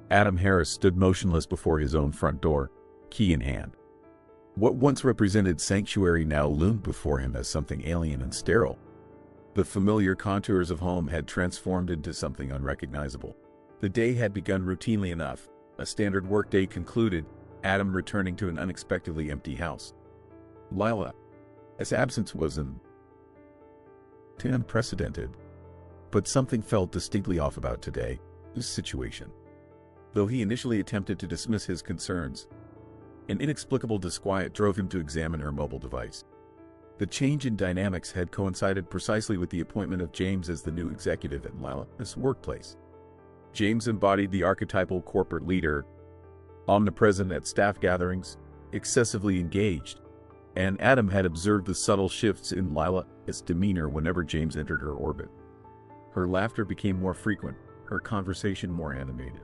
Adam Harris stood motionless before his own front door, key in hand. What once represented sanctuary now loomed before him as something alien and sterile. The familiar contours of home had transformed into something unrecognizable. The day had begun routinely enough. A standard workday concluded, Adam returning to an unexpectedly empty house. Lila's absence was unprecedented. But something felt distinctly off about today's situation. Though he initially attempted to dismiss his concerns, an inexplicable disquiet drove him to examine her mobile device. The change in dynamics had coincided precisely with the appointment of James as the new executive at Lila's workplace. James embodied the archetypal corporate leader, omnipresent at staff gatherings, excessively engaged, and Adam had observed the subtle shifts in Lila's demeanor whenever James entered her orbit. Her laughter became more frequent, her conversation more animated.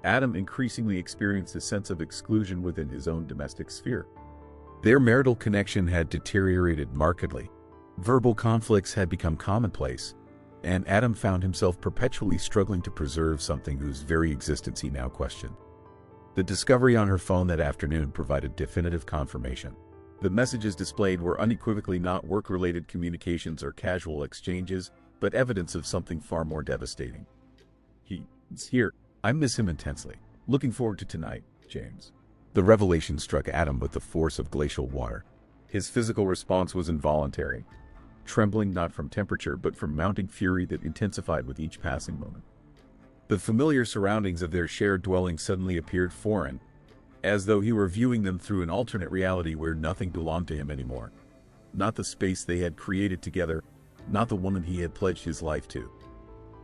Adam increasingly experienced a sense of exclusion within his own domestic sphere. Their marital connection had deteriorated markedly. Verbal conflicts had become commonplace, and Adam found himself perpetually struggling to preserve something whose very existence he now questioned. The discovery on her phone that afternoon provided definitive confirmation. The messages displayed were unequivocally not work-related communications or casual exchanges, but evidence of something far more devastating. He's here. I miss him intensely. Looking forward to tonight, James. The revelation struck Adam with the force of glacial water. His physical response was involuntary, trembling not from temperature but from mounting fury that intensified with each passing moment. The familiar surroundings of their shared dwelling suddenly appeared foreign, as though he were viewing them through an alternate reality where nothing belonged to him anymore. Not the space they had created together, not the woman he had pledged his life to.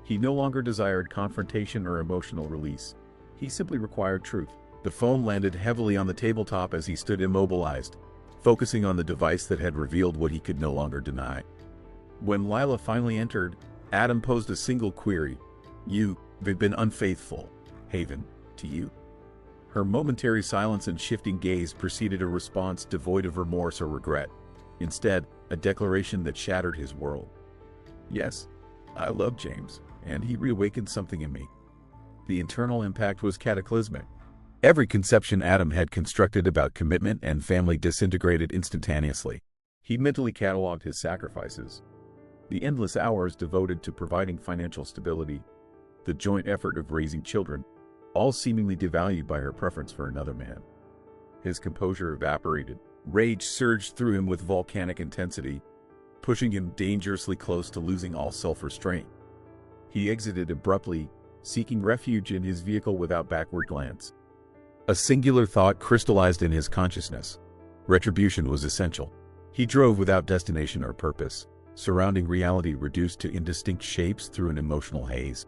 He no longer desired confrontation or emotional release. He simply required truth. The phone landed heavily on the tabletop as he stood immobilized, focusing on the device that had revealed what he could no longer deny. When Lila finally entered, Adam posed a single query. You've been unfaithful, Haven, to you. Her momentary silence and shifting gaze preceded a response devoid of remorse or regret. Instead, a declaration that shattered his world. Yes, I love James, and he reawakened something in me. The internal impact was cataclysmic. Every conception Adam had constructed about commitment and family disintegrated instantaneously. He mentally cataloged his sacrifices. The endless hours devoted to providing financial stability, the joint effort of raising children, all seemingly devalued by her preference for another man. His composure evaporated. Rage surged through him with volcanic intensity, pushing him dangerously close to losing all self-restraint. He exited abruptly, seeking refuge in his vehicle without backward glance. A singular thought crystallized in his consciousness. Retribution was essential. He drove without destination or purpose, surrounding reality reduced to indistinct shapes through an emotional haze.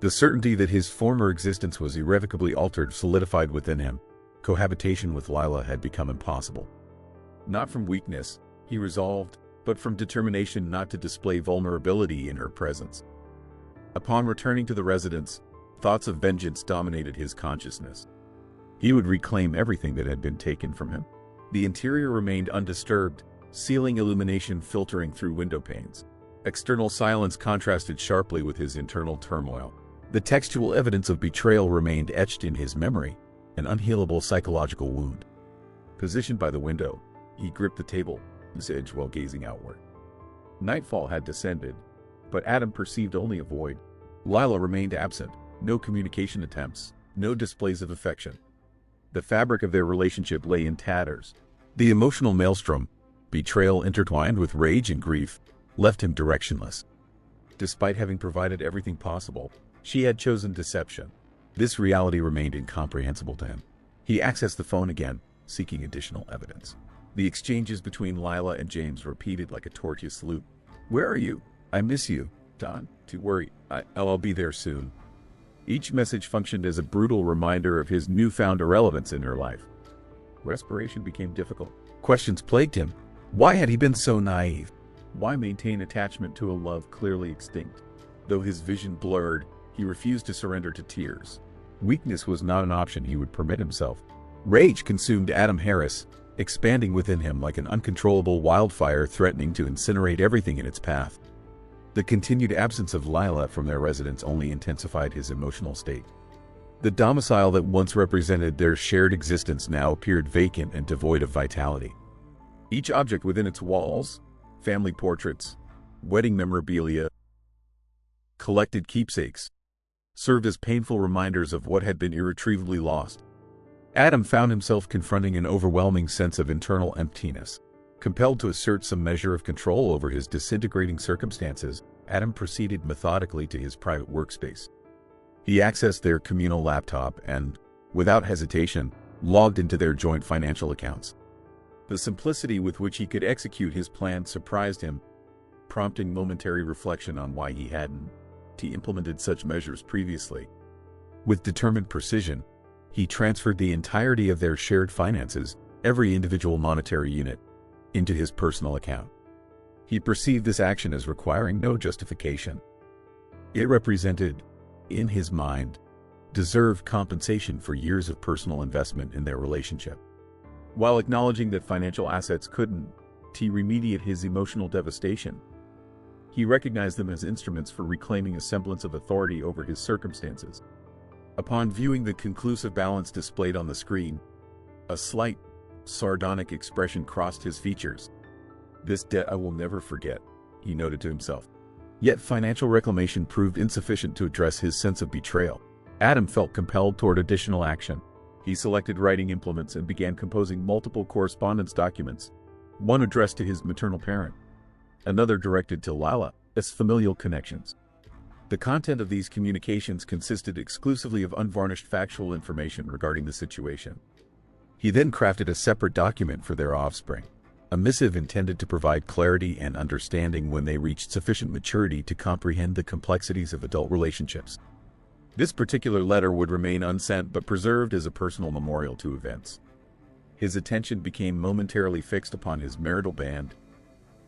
The certainty that his former existence was irrevocably altered solidified within him. Cohabitation with Lila had become impossible. Not from weakness, he resolved, but from determination not to display vulnerability in her presence. Upon returning to the residence, thoughts of vengeance dominated his consciousness. He would reclaim everything that had been taken from him. The interior remained undisturbed, ceiling illumination filtering through window panes. External silence contrasted sharply with his internal turmoil. The textual evidence of betrayal remained etched in his memory, an unhealable psychological wound. Positioned by the window, he gripped the table's edge while gazing outward. Nightfall had descended, but Adam perceived only a void. Lila remained absent, no communication attempts, no displays of affection. The fabric of their relationship lay in tatters. The emotional maelstrom, betrayal intertwined with rage and grief, left him directionless. Despite having provided everything possible, she had chosen deception. This reality remained incomprehensible to him. He accessed the phone again, seeking additional evidence. The exchanges between Lila and James repeated like a tortuous loop. Where are you? I miss you. Don, to worry. I'll be there soon. Each message functioned as a brutal reminder of his newfound irrelevance in her life. Respiration became difficult. Questions plagued him. Why had he been so naive? Why maintain attachment to a love clearly extinct? Though his vision blurred, he refused to surrender to tears. Weakness was not an option he would permit himself. Rage consumed Adam Harris, expanding within him like an uncontrollable wildfire threatening to incinerate everything in its path. The continued absence of Lila from their residence only intensified his emotional state. The domicile that once represented their shared existence now appeared vacant and devoid of vitality. Each object within its walls, family portraits, wedding memorabilia, collected keepsakes, served as painful reminders of what had been irretrievably lost. Adam found himself confronting an overwhelming sense of internal emptiness. Compelled to assert some measure of control over his disintegrating circumstances, Adam proceeded methodically to his private workspace. He accessed their communal laptop and, without hesitation, logged into their joint financial accounts. The simplicity with which he could execute his plan surprised him, prompting momentary reflection on why he hadn't implemented such measures previously. With determined precision, he transferred the entirety of their shared finances, every individual monetary unit, into his personal account. He perceived this action as requiring no justification. It represented, in his mind, deserved compensation for years of personal investment in their relationship. While acknowledging that financial assets couldn't remediate his emotional devastation, he recognized them as instruments for reclaiming a semblance of authority over his circumstances. Upon viewing the conclusive balance displayed on the screen, a slight, sardonic expression crossed his features. "This debt I will never forget," he noted to himself. Yet financial reclamation proved insufficient to address his sense of betrayal. Adam felt compelled toward additional action. He selected writing implements and began composing multiple correspondence documents, one addressed to his maternal parent, another directed to Lila's familial connections. The content of these communications consisted exclusively of unvarnished factual information regarding the situation. He then crafted a separate document for their offspring, a missive intended to provide clarity and understanding when they reached sufficient maturity to comprehend the complexities of adult relationships. This particular letter would remain unsent but preserved as a personal memorial to events. His attention became momentarily fixed upon his marital band,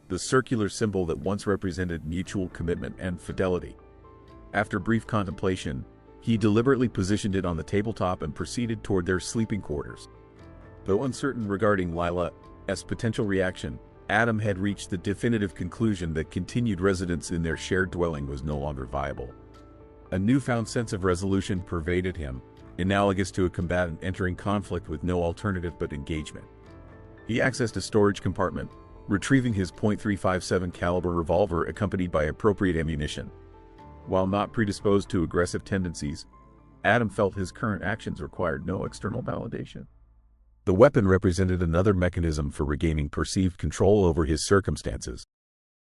the circular symbol that once represented mutual commitment and fidelity. After brief contemplation, he deliberately positioned it on the tabletop and proceeded toward their sleeping quarters. Though uncertain regarding Lila's potential reaction, Adam had reached the definitive conclusion that continued residence in their shared dwelling was no longer viable. A newfound sense of resolution pervaded him, analogous to a combatant entering conflict with no alternative but engagement. He accessed a storage compartment, retrieving his .357 caliber revolver accompanied by appropriate ammunition. While not predisposed to aggressive tendencies, Adam felt his current actions required no external validation. The weapon represented another mechanism for regaining perceived control over his circumstances.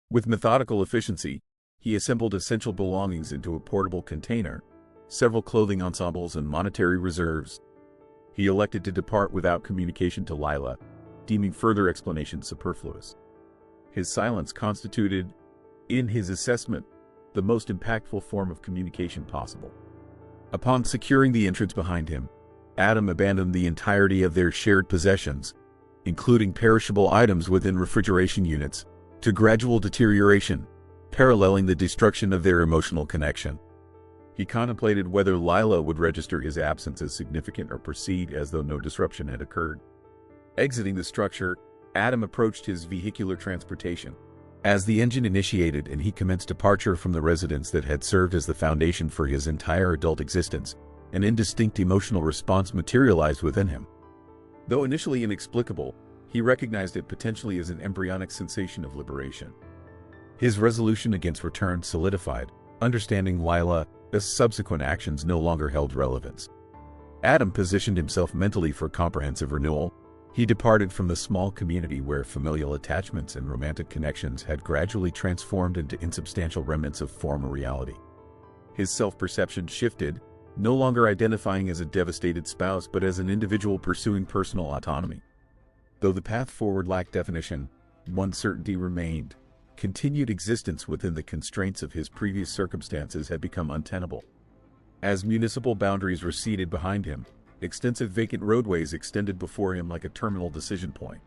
With methodical efficiency, he assembled essential belongings into a portable container, several clothing ensembles and monetary reserves. He elected to depart without communication to Lila, deeming further explanation superfluous. His silence constituted, in his assessment, the most impactful form of communication possible. Upon securing the entrance behind him, Adam abandoned the entirety of their shared possessions, including perishable items within refrigeration units, to gradual deterioration, paralleling the destruction of their emotional connection. He contemplated whether Lila would register his absence as significant or proceed as though no disruption had occurred. Exiting the structure, Adam approached his vehicular transportation. As the engine initiated and he commenced departure from the residence that had served as the foundation for his entire adult existence, an indistinct emotional response materialized within him. Though initially inexplicable, he recognized it potentially as an embryonic sensation of liberation. His resolution against return solidified, understanding Lila's subsequent actions no longer held relevance. Adam positioned himself mentally for comprehensive renewal. He departed from the small community where familial attachments and romantic connections had gradually transformed into insubstantial remnants of former reality. His self-perception shifted, no longer identifying as a devastated spouse but as an individual pursuing personal autonomy. Though the path forward lacked definition, one certainty remained. Continued existence within the constraints of his previous circumstances had become untenable. As municipal boundaries receded behind him, extensive vacant roadways extended before him like a terminal decision point.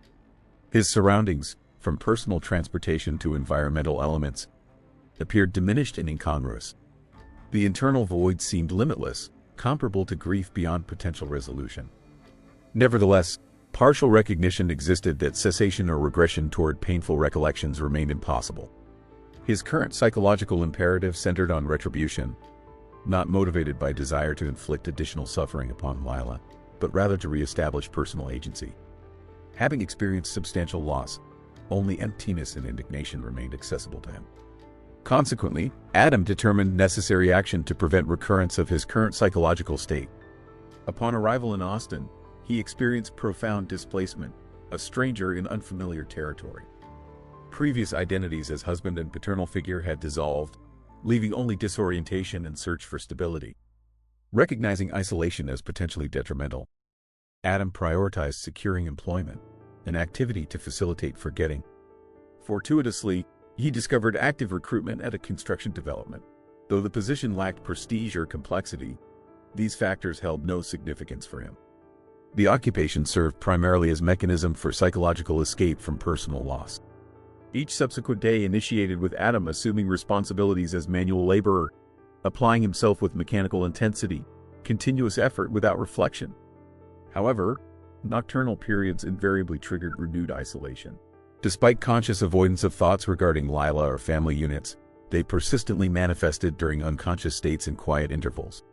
His surroundings, from personal transportation to environmental elements, appeared diminished and incongruous. The internal void seemed limitless, comparable to grief beyond potential resolution. Nevertheless, partial recognition existed that cessation or regression toward painful recollections remained impossible. His current psychological imperative centered on retribution, not motivated by desire to inflict additional suffering upon Lila, but rather to reestablish personal agency. Having experienced substantial loss, only emptiness and indignation remained accessible to him. Consequently, Adam determined necessary action to prevent recurrence of his current psychological state. Upon arrival in Austin, he experienced profound displacement, a stranger in unfamiliar territory. Previous identities as husband and paternal figure had dissolved, leaving only disorientation and search for stability. Recognizing isolation as potentially detrimental, Adam prioritized securing employment, an activity to facilitate forgetting. Fortuitously, he discovered active recruitment at a construction development. Though the position lacked prestige or complexity, these factors held no significance for him. The occupation served primarily as a mechanism for psychological escape from personal loss. Each subsequent day initiated with Adam assuming responsibilities as manual laborer, applying himself with mechanical intensity, continuous effort without reflection. However, nocturnal periods invariably triggered renewed isolation. Despite conscious avoidance of thoughts regarding Lila or family units, they persistently manifested during unconscious states in quiet intervals.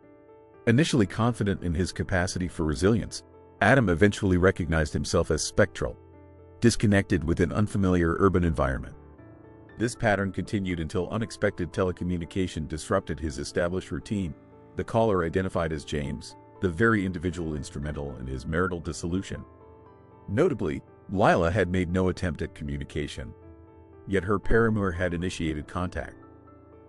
Initially confident in his capacity for resilience, Adam eventually recognized himself as spectral, disconnected with an unfamiliar urban environment. This pattern continued until unexpected telecommunication disrupted his established routine. The caller, identified as James, the very individual instrumental in his marital dissolution. Notably, Lila had made no attempt at communication, yet her paramour had initiated contact.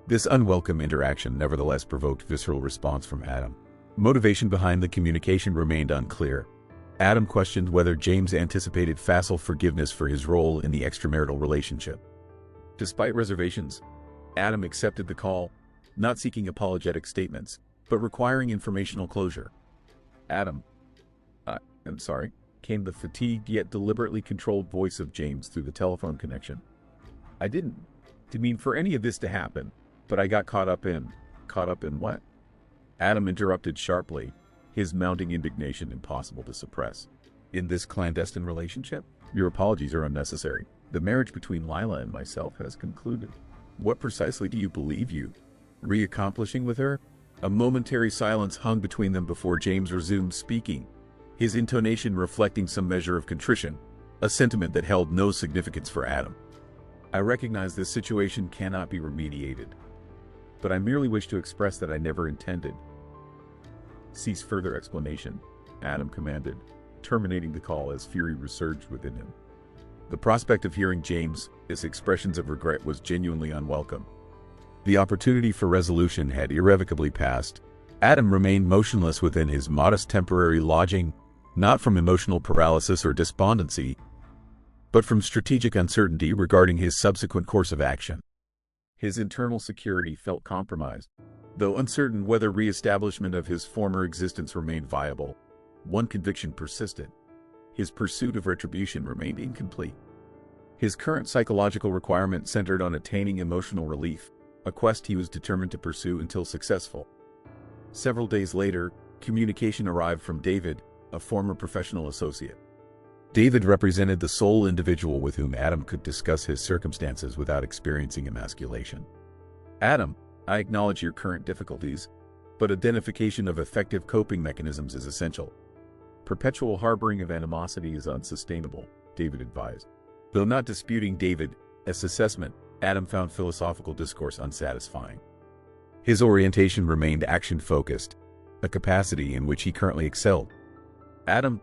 This unwelcome interaction nevertheless provoked visceral response from Adam. Motivation behind the communication remained unclear. Adam questioned whether James anticipated facile forgiveness for his role in the extramarital relationship. Despite reservations, Adam accepted the call, not seeking apologetic statements, but requiring informational closure. Adam, I'm sorry, came the fatigued yet deliberately controlled voice of James through the telephone connection. I didn't mean for any of this to happen, but I got caught up in what? Adam interrupted sharply, his mounting indignation impossible to suppress. In this clandestine relationship? Your apologies are unnecessary. The marriage between Lila and myself has concluded. What precisely do you believe you re-accomplishing with her? A momentary silence hung between them before James resumed speaking, his intonation reflecting some measure of contrition, a sentiment that held no significance for Adam. I recognize this situation cannot be remediated, but I merely wish to express that I never intended. Cease further explanation, Adam commanded, terminating the call as fury resurged within him. The prospect of hearing James' expressions of regret was genuinely unwelcome. The opportunity for resolution had irrevocably passed. Adam remained motionless within his modest temporary lodging, not from emotional paralysis or despondency, but from strategic uncertainty regarding his subsequent course of action. His internal security felt compromised. Though uncertain whether re-establishment of his former existence remained viable, one conviction persisted. His pursuit of retribution remained incomplete. His current psychological requirement centered on attaining emotional relief, a quest he was determined to pursue until successful. Several days later, communication arrived from David, a former professional associate. David represented the sole individual with whom Adam could discuss his circumstances without experiencing emasculation. Adam, I acknowledge your current difficulties, but identification of effective coping mechanisms is essential. Perpetual harboring of animosity is unsustainable, David advised. Though not disputing David's assessment, Adam found philosophical discourse unsatisfying. His orientation remained action-focused, a capacity in which he currently excelled. Adam's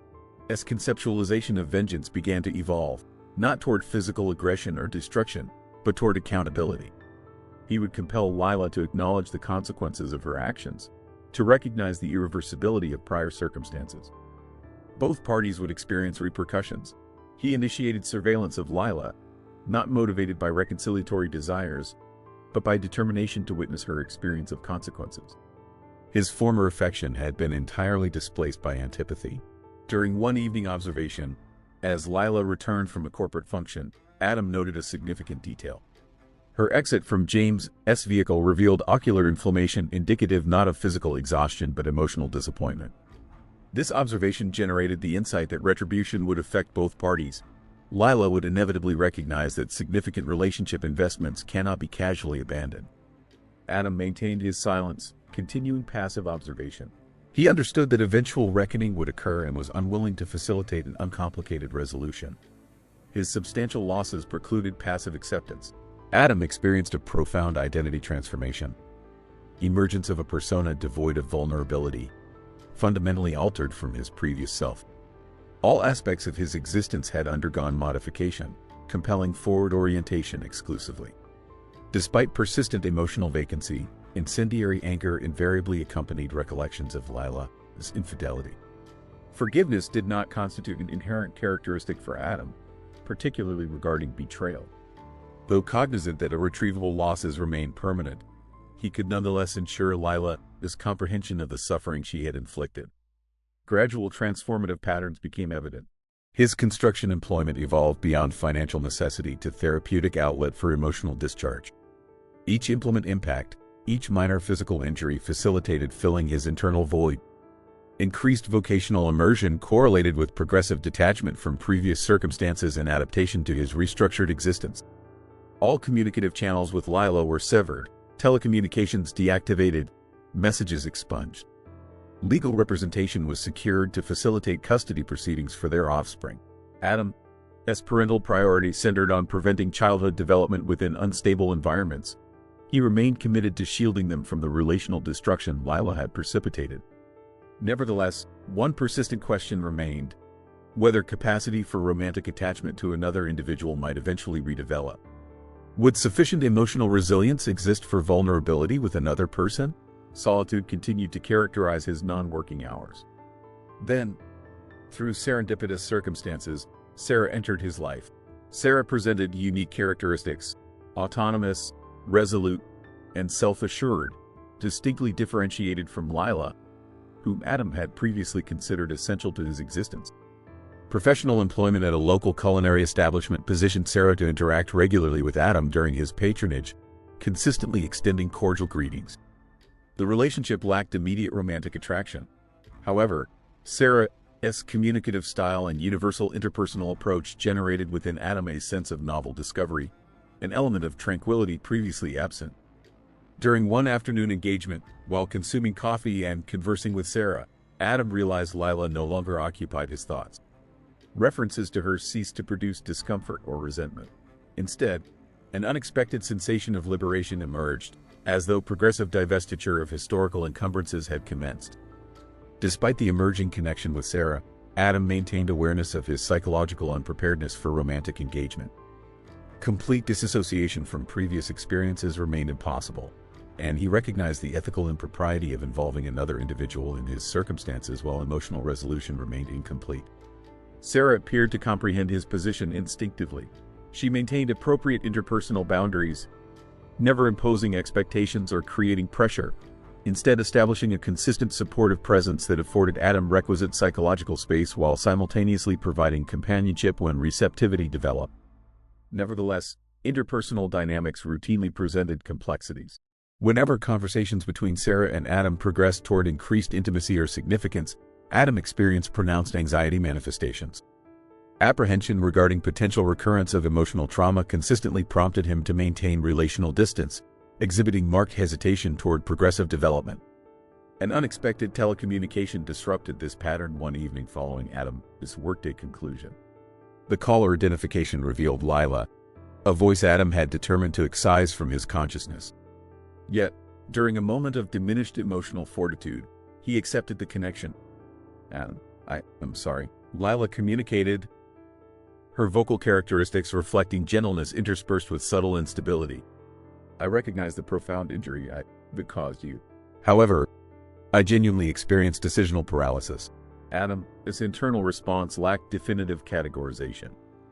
conceptualization of vengeance began to evolve, not toward physical aggression or destruction, but toward accountability. He would compel Lila to acknowledge the consequences of her actions, to recognize the irreversibility of prior circumstances. Both parties would experience repercussions. He initiated surveillance of Lila, not motivated by reconciliatory desires, but by determination to witness her experience of consequences. His former affection had been entirely displaced by antipathy. During one evening observation, as Lila returned from a corporate function, Adam noted a significant detail. Her exit from James' vehicle revealed ocular inflammation indicative not of physical exhaustion but emotional disappointment. This observation generated the insight that retribution would affect both parties. Lila would inevitably recognize that significant relationship investments cannot be casually abandoned. Adam maintained his silence, continuing passive observation. He understood that eventual reckoning would occur and was unwilling to facilitate an uncomplicated resolution. His substantial losses precluded passive acceptance. Adam experienced a profound identity transformation. Emergence of a persona devoid of vulnerability, fundamentally altered from his previous self. All aspects of his existence had undergone modification, compelling forward orientation exclusively. Despite persistent emotional vacancy, incendiary anger invariably accompanied recollections of Lila's infidelity. Forgiveness did not constitute an inherent characteristic for Adam, particularly regarding betrayal. Though cognizant that irretrievable losses remained permanent, he could nonetheless ensure Lila's comprehension of the suffering she had inflicted. Gradual transformative patterns became evident. His construction employment evolved beyond financial necessity to therapeutic outlet for emotional discharge. Each implement impact, each minor physical injury facilitated filling his internal void. Increased vocational immersion correlated with progressive detachment from previous circumstances and adaptation to his restructured existence. All communicative channels with Lila were severed, telecommunications deactivated, messages expunged. Legal representation was secured to facilitate custody proceedings for their offspring. Adam's parental priority centered on preventing childhood development within unstable environments. He remained committed to shielding them from the relational destruction Lila had precipitated. Nevertheless, one persistent question remained: whether capacity for romantic attachment to another individual might eventually redevelop. Would sufficient emotional resilience exist for vulnerability with another person? Solitude continued to characterize his non-working hours. Then, through serendipitous circumstances, Sarah entered his life. Sarah presented unique characteristics: autonomous, resolute, and self-assured, distinctly differentiated from Lila, whom Adam had previously considered essential to his existence. Professional employment at a local culinary establishment positioned Sarah to interact regularly with Adam during his patronage, consistently extending cordial greetings. The relationship lacked immediate romantic attraction. However, Sarah's communicative style and universal interpersonal approach generated within Adam a sense of novel discovery, an element of tranquility previously absent. During one afternoon engagement, while consuming coffee and conversing with Sarah, Adam realized Lila no longer occupied his thoughts. References to her ceased to produce discomfort or resentment. Instead, an unexpected sensation of liberation emerged, as though progressive divestiture of historical encumbrances had commenced. Despite the emerging connection with Sarah, Adam maintained awareness of his psychological unpreparedness for romantic engagement. Complete disassociation from previous experiences remained impossible, and he recognized the ethical impropriety of involving another individual in his circumstances while emotional resolution remained incomplete. Sarah appeared to comprehend his position instinctively. She maintained appropriate interpersonal boundaries, never imposing expectations or creating pressure, instead establishing a consistent supportive presence that afforded Adam requisite psychological space while simultaneously providing companionship when receptivity developed. Nevertheless, interpersonal dynamics routinely presented complexities. Whenever conversations between Sarah and Adam progressed toward increased intimacy or significance, Adam experienced pronounced anxiety manifestations. Apprehension regarding potential recurrence of emotional trauma consistently prompted him to maintain relational distance, exhibiting marked hesitation toward progressive development. An unexpected telecommunication disrupted this pattern one evening following Adam's workday conclusion. The caller identification revealed Lila, a voice Adam had determined to excise from his consciousness. Yet, during a moment of diminished emotional fortitude, he accepted the connection. I'm sorry, Lila communicated, her vocal characteristics reflecting gentleness interspersed with subtle instability. I recognize the profound injury that caused you. However, I genuinely experienced decisional paralysis. This internal response lacked definitive categorization.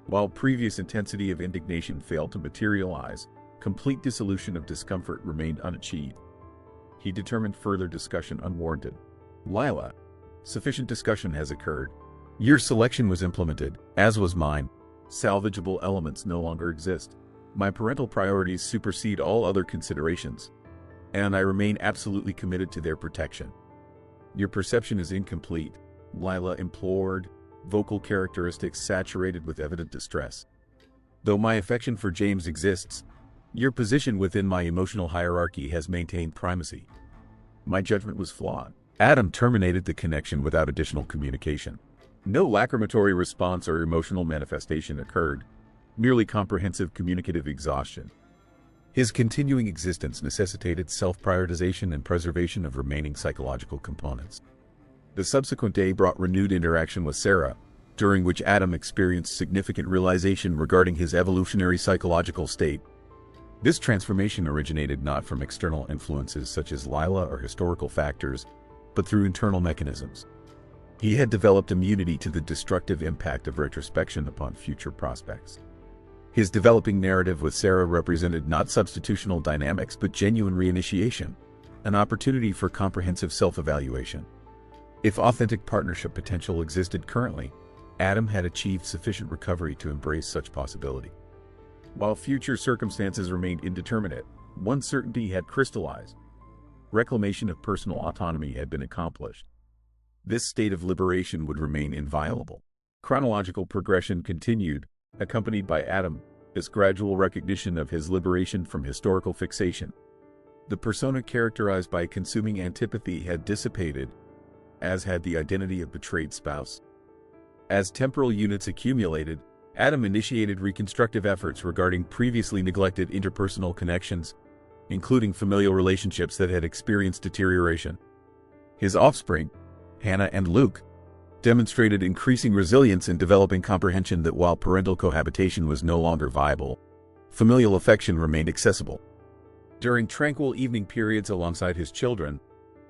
While previous intensity of indignation failed to materialize, complete dissolution of discomfort remained unachieved. He determined further discussion unwarranted. Lila, sufficient discussion has occurred. Your selection was implemented, as was mine. Salvageable elements no longer exist. My parental priorities supersede all other considerations, and I remain absolutely committed to their protection. Your perception is incomplete, Lila implored, vocal characteristics saturated with evident distress. Though my affection for James exists, your position within my emotional hierarchy has maintained primacy. My judgment was flawed. Adam terminated the connection without additional communication. No lacrimatory response or emotional manifestation occurred, merely comprehensive communicative exhaustion. His continuing existence necessitated self-prioritization and preservation of remaining psychological components. The subsequent day brought renewed interaction with Sarah, during which Adam experienced significant realization regarding his evolutionary psychological state. This transformation originated not from external influences such as Lila or historical factors, but through internal mechanisms. He had developed immunity to the destructive impact of retrospection upon future prospects. His developing narrative with Sarah represented not substitutional dynamics but genuine reinitiation, an opportunity for comprehensive self-evaluation. If authentic partnership potential existed currently, Adam had achieved sufficient recovery to embrace such possibility. While future circumstances remained indeterminate, one certainty had crystallized. Reclamation of personal autonomy had been accomplished. This state of liberation would remain inviolable. Chronological progression continued, accompanied by Adam's gradual recognition of his liberation from historical fixation. The persona characterized by consuming antipathy had dissipated, as had the identity of betrayed spouse. As temporal units accumulated, Adam initiated reconstructive efforts regarding previously neglected interpersonal connections, including familial relationships that had experienced deterioration. His offspring, Hannah and Luke, demonstrated increasing resilience in developing comprehension that while parental cohabitation was no longer viable, familial affection remained accessible. During tranquil evening periods alongside his children,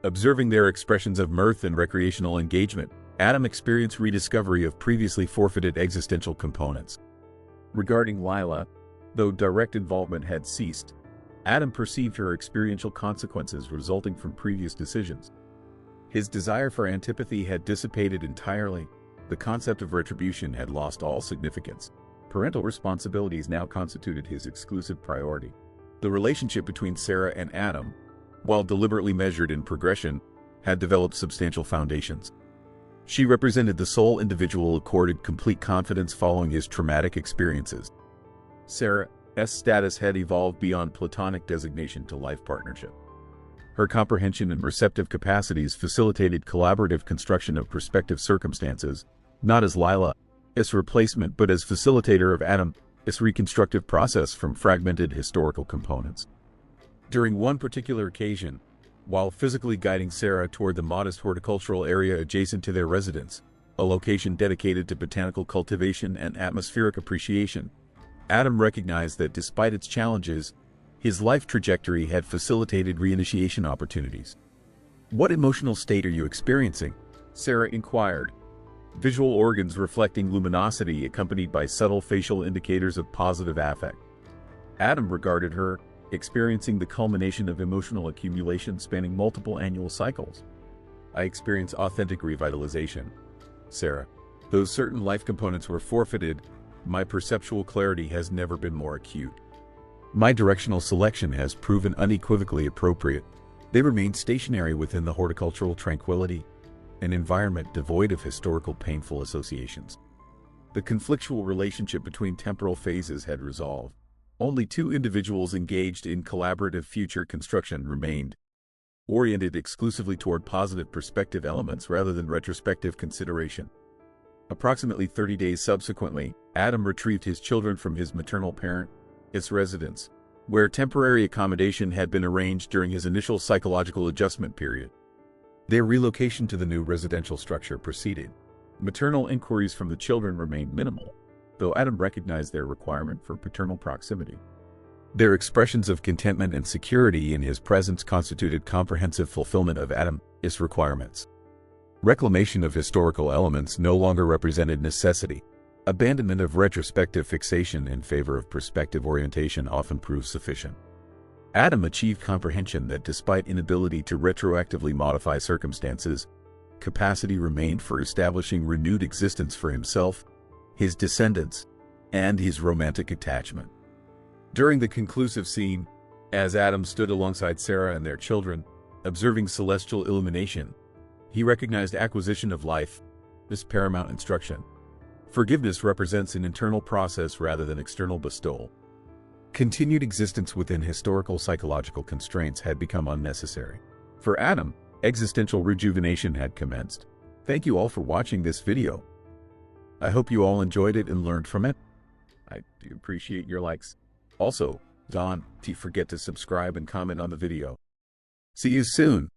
observing their expressions of mirth and recreational engagement, Adam experienced rediscovery of previously forfeited existential components. Regarding Lila, though direct involvement had ceased, Adam perceived her experiential consequences resulting from previous decisions. His desire for antipathy had dissipated entirely. The concept of retribution had lost all significance. Parental responsibilities now constituted his exclusive priority. The relationship between Sarah and Adam, while deliberately measured in progression, had developed substantial foundations. She represented the sole individual accorded complete confidence following his traumatic experiences. Sarah's status had evolved beyond platonic designation to life partnership. Her comprehension and receptive capacities facilitated collaborative construction of prospective circumstances, not as Lila's replacement but as facilitator of Adam's reconstructive process from fragmented historical components. During one particular occasion, while physically guiding Sarah toward the modest horticultural area adjacent to their residence, a location dedicated to botanical cultivation and atmospheric appreciation, Adam recognized that despite its challenges, his life trajectory had facilitated reinitiation opportunities. "What emotional state are you experiencing?" Sarah inquired, visual organs reflecting luminosity accompanied by subtle facial indicators of positive affect. Adam regarded her, experiencing the culmination of emotional accumulation spanning multiple annual cycles. "I experience authentic revitalization." Sarah, "Though certain life components were forfeited, my perceptual clarity has never been more acute. My directional selection has proven unequivocally appropriate. They remain stationary within the horticultural tranquility, an environment devoid of historical painful associations." The conflictual relationship between temporal phases had resolved. Only two individuals engaged in collaborative future construction remained, oriented exclusively toward positive perspective elements rather than retrospective consideration. Approximately 30 days subsequently, Adam retrieved his children from his maternal parent's residence, where temporary accommodation had been arranged during his initial psychological adjustment period. Their relocation to the new residential structure proceeded. Maternal inquiries from the children remained minimal, though Adam recognized their requirement for paternal proximity. Their expressions of contentment and security in his presence constituted comprehensive fulfillment of Adam's requirements. Reclamation of historical elements no longer represented necessity. Abandonment of retrospective fixation in favor of perspective orientation often proves sufficient. Adam achieved comprehension that despite inability to retroactively modify circumstances, capacity remained for establishing renewed existence for himself, his descendants, and his romantic attachment. During the conclusive scene, as Adam stood alongside Sarah and their children, observing celestial illumination, he recognized acquisition of life, this paramount instruction. Forgiveness represents an internal process rather than external bestowal. Continued existence within historical psychological constraints had become unnecessary. For Adam, existential rejuvenation had commenced. Thank you all for watching this video. I hope you all enjoyed it and learned from it. I do appreciate your likes. Also, don't forget to subscribe and comment on the video. See you soon.